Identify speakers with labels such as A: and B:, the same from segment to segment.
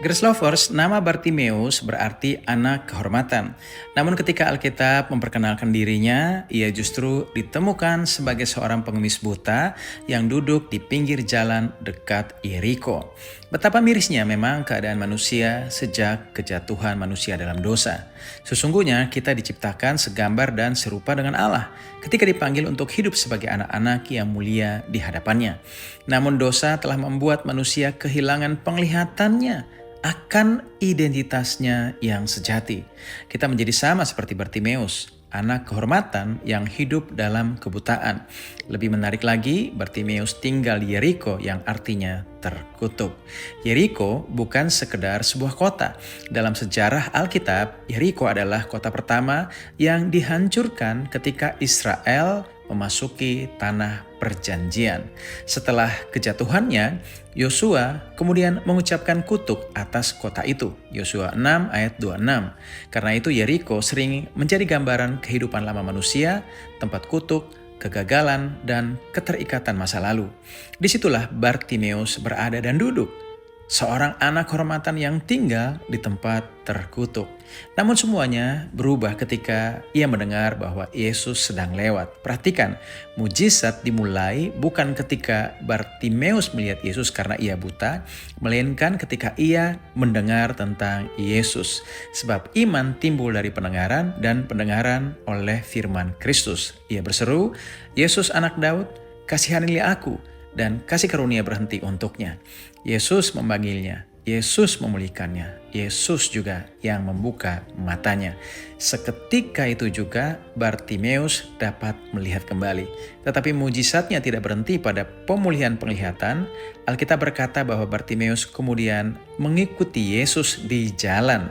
A: Grace Lovers, nama Bartimeus berarti anak kehormatan. Namun ketika Alkitab memperkenalkan dirinya, ia justru ditemukan sebagai seorang pengemis buta yang duduk di pinggir jalan dekat Yeriko. Betapa mirisnya memang keadaan manusia sejak kejatuhan manusia dalam dosa. Sesungguhnya kita diciptakan segambar dan serupa dengan Allah ketika dipanggil untuk hidup sebagai anak-anak yang mulia di hadapannya. Namun dosa telah membuat manusia kehilangan penglihatannya akan identitasnya yang sejati. Kita menjadi sama seperti Bartimeus, anak kehormatan yang hidup dalam kebutaan. Lebih menarik lagi, Bartimeus tinggal di Yeriko yang artinya terkutuk. Yeriko bukan sekedar sebuah kota. Dalam sejarah Alkitab, Yeriko adalah kota pertama yang dihancurkan ketika Israel memasuki tanah perjanjian. Setelah kejatuhannya, Yosua kemudian mengucapkan kutuk atas kota itu. Yosua 6 ayat 26. Karena itu Yeriko sering menjadi gambaran kehidupan lama manusia, tempat kutuk, kegagalan, dan keterikatan masa lalu. Disitulah Bartimeus berada dan duduk. Seorang anak kehormatan yang tinggal di tempat terkutuk. Namun semuanya berubah ketika ia mendengar bahwa Yesus sedang lewat. Perhatikan, mujizat dimulai bukan ketika Bartimeus melihat Yesus karena ia buta, melainkan ketika ia mendengar tentang Yesus. Sebab iman timbul dari pendengaran dan pendengaran oleh firman Kristus. Ia berseru, "Yesus anak Daud, kasihanilah aku." Dan kasih karunia berhenti untuknya. Yesus memanggilnya, Yesus memulihkannya, Yesus juga yang membuka matanya. Seketika itu juga Bartimeus dapat melihat kembali. Tetapi mujizatnya tidak berhenti pada pemulihan penglihatan. Alkitab berkata bahwa Bartimeus kemudian mengikuti Yesus di jalan.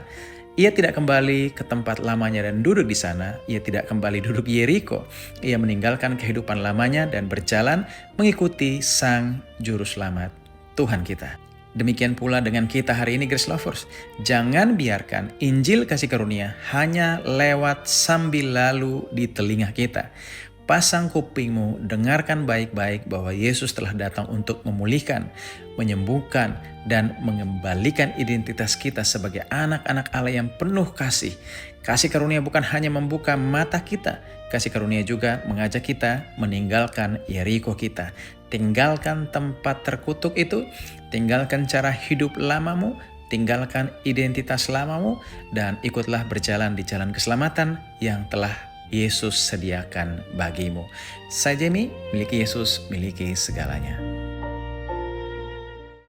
A: Ia tidak kembali ke tempat lamanya dan duduk di sana. Ia tidak kembali duduk di Yeriko. Ia meninggalkan kehidupan lamanya dan berjalan mengikuti Sang Juru Selamat, Tuhan kita. Demikian pula dengan kita hari ini, Grace Lovers. Jangan biarkan Injil kasih karunia hanya lewat sambil lalu di telinga kita. Pasang kupingmu, dengarkan baik-baik bahwa Yesus telah datang untuk memulihkan, menyembuhkan, dan mengembalikan identitas kita sebagai anak-anak Allah yang penuh kasih. Kasih karunia bukan hanya membuka mata kita, kasih karunia juga mengajak kita meninggalkan Yeriko kita. Tinggalkan tempat terkutuk itu, tinggalkan cara hidup lamamu, tinggalkan identitas lamamu, dan ikutlah berjalan di jalan keselamatan yang telah Yesus sediakan bagimu. Saya Jamie, miliki Yesus, miliki segalanya.